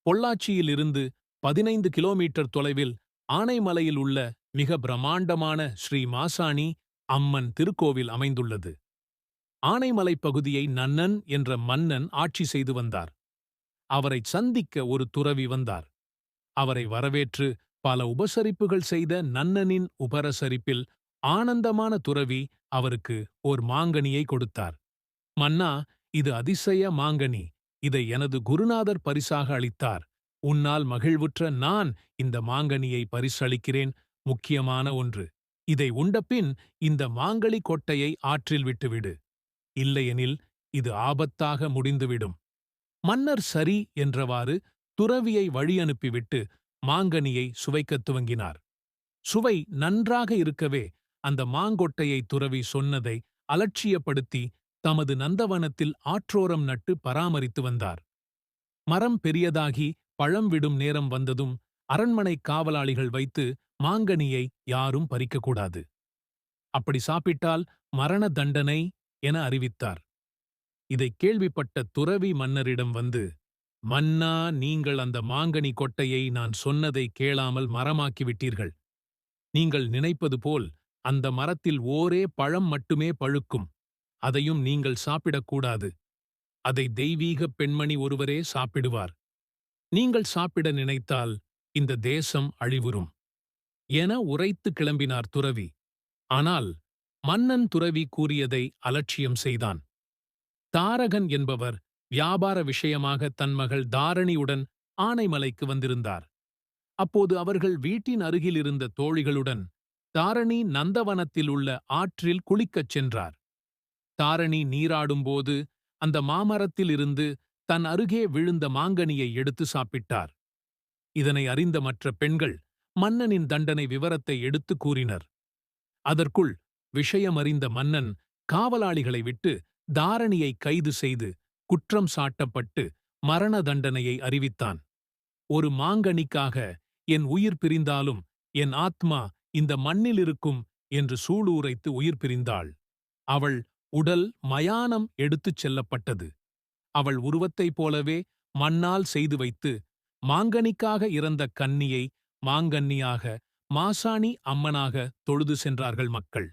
பொள்ளாச்சியிலிருந்து 15 kilometre தொலைவில் ஆனைமலையில் உள்ள மிக பிரமாண்டமான ஸ்ரீ மாசாணி அம்மன் திருக்கோவில் அமைந்துள்ளது. ஆனைமலைப் பகுதியை நன்னன் என்ற மன்னன் ஆட்சி செய்து வந்தார். அவரைச் சந்திக்க ஒரு துறவி வந்தார். அவரை வரவேற்று பல உபசரிப்புகள் செய்த நன்னனின் உபசரிப்பில் ஆனந்தமான துறவி அவருக்கு ஓர் மாங்கனியை கொடுத்தார். மன்னா, இது அதிசய மாங்கனி. இதை எனது குருநாதர் பரிசாக அளித்தார். உன்னால் மகிழ்வுற்ற நான் இந்த மாங்கனியை பரிசளிக்கிறேன். முக்கியமான ஒன்று, இதை உண்டபின் இந்த மாங்கனி கொட்டையை ஆற்றில் விட்டுவிடு. இல்லையெனில் இது ஆபத்தாக முடிந்துவிடும். மன்னர் சரி என்றவாறு துறவியை வழியனுப்பிவிட்டு மாங்கனியை சுவைக்கத் துவங்கினார். சுவை நன்றாக இருக்கவே அந்த மாங்கொட்டையை துறவி சொன்னதை அலட்சியப்படுத்தி தமது நந்தவனத்தில் ஆற்றோரம் நட்டு பராமரித்து வந்தார். மரம் பெரியதாகி பழம் விடும் நேரம் வந்ததும் அரண்மனை காவலாளிகள் வைத்து மாங்கனியை யாரும் பறிக்கக்கூடாது. அப்படி சாப்பிட்டால் மரண தண்டனை என அறிவித்தார். இதைக் கேள்விப்பட்ட துறவி மன்னரிடம் வந்து, மன்னா, நீங்கள் அந்த மாங்கனி கொட்டையை நான் சொன்னதை கேளாமல் மரமாக்கிவிட்டீர்கள். நீங்கள் நினைப்பது போல் அந்த மரத்தில் ஓரே பழம் மட்டுமே பழுக்கும். அதையும் நீங்கள் சாப்பிடக்கூடாது. அதை தெய்வீகப் பெண்மணி ஒருவரே சாப்பிடுவார். நீங்கள் சாப்பிட நினைத்தால் இந்த தேசம் அழிவுறும் என உரைத்து கிளம்பினார் துறவி. ஆனால் மன்னன் துறவி கூறியதை அலட்சியம் செய்தான். தாரகன் என்பவர் வியாபார விஷயமாக தன் மகள் தாரணியுடன் ஆனைமலைக்கு வந்திருந்தார். அப்போது அவர்கள் வீட்டின் அருகில் இருந்த தோழிகளுடன் தாரணி நந்தவனத்தில் உள்ள ஆற்றில் குளிக்கச் சென்றார். தாரணி நீராடும்போது அந்த மாமரத்தில் இருந்து தன் அருகே விழுந்த மாங்கனியை எடுத்து சாப்பிட்டார். இதனை அறிந்த மற்ற பெண்கள் மன்னனின் தண்டனை விவரத்தை எடுத்து கூறினர். அதற்குள் விஷயமறிந்த மன்னன் காவலாளிகளை விட்டு தாரணியை கைது செய்து குற்றம் சாட்டப்பட்டு மரண தண்டனையை அறிவித்தான். ஒரு மாங்கனிக்காக என் உயிர் பிரிந்தாலும் என் ஆத்மா இந்த மண்ணில் இருக்கும் என்று சூளுரைத்து உயிர் பிரிந்தாள். அவள் உடல் மயானம் எடுத்துச் செல்லப்பட்டது. அவள் உருவத்தைப் போலவே மண்ணால் செய்து வைத்து மாங்கனிக்காக இறந்த கன்னியை மாங்கன்னியாக மாசாணி அம்மனாக தொழுது சென்றார்கள் மக்கள்.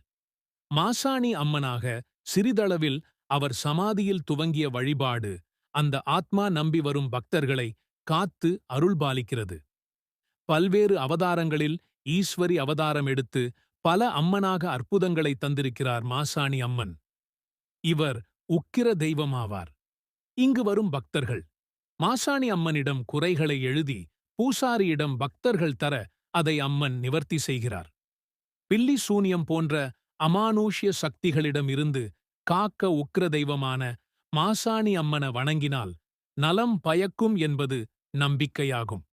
மாசாணி அம்மனாக சிறிதளவில் அவர் சமாதியில் துவங்கிய வழிபாடு அந்த ஆத்மா நம்பி வரும் பக்தர்களை காத்து அருள்பாலிக்கிறது. பல்வேறு அவதாரங்களில் ஈஸ்வரி அவதாரம் எடுத்து பல அம்மனாக அற்புதங்களை தந்திருக்கிறார் மாசாணி அம்மன். இவர் உக்கிர தெய்வமாவார். இங்கு வரும் பக்தர்கள் மாசாணி அம்மனிடம் குறைகளை எழுதி பூசாரியிடம் பக்தர்கள் தர அதை அம்மன் நிவர்த்தி செய்கிறார். பில்லி சூனியம் போன்ற அமானுஷ்ய சக்திகளிடம் இருந்து காக்க உக்கிர தெய்வமான மாசாணி அம்மன வணங்கினால் நலம் பயக்கும் என்பது நம்பிக்கையாகும்.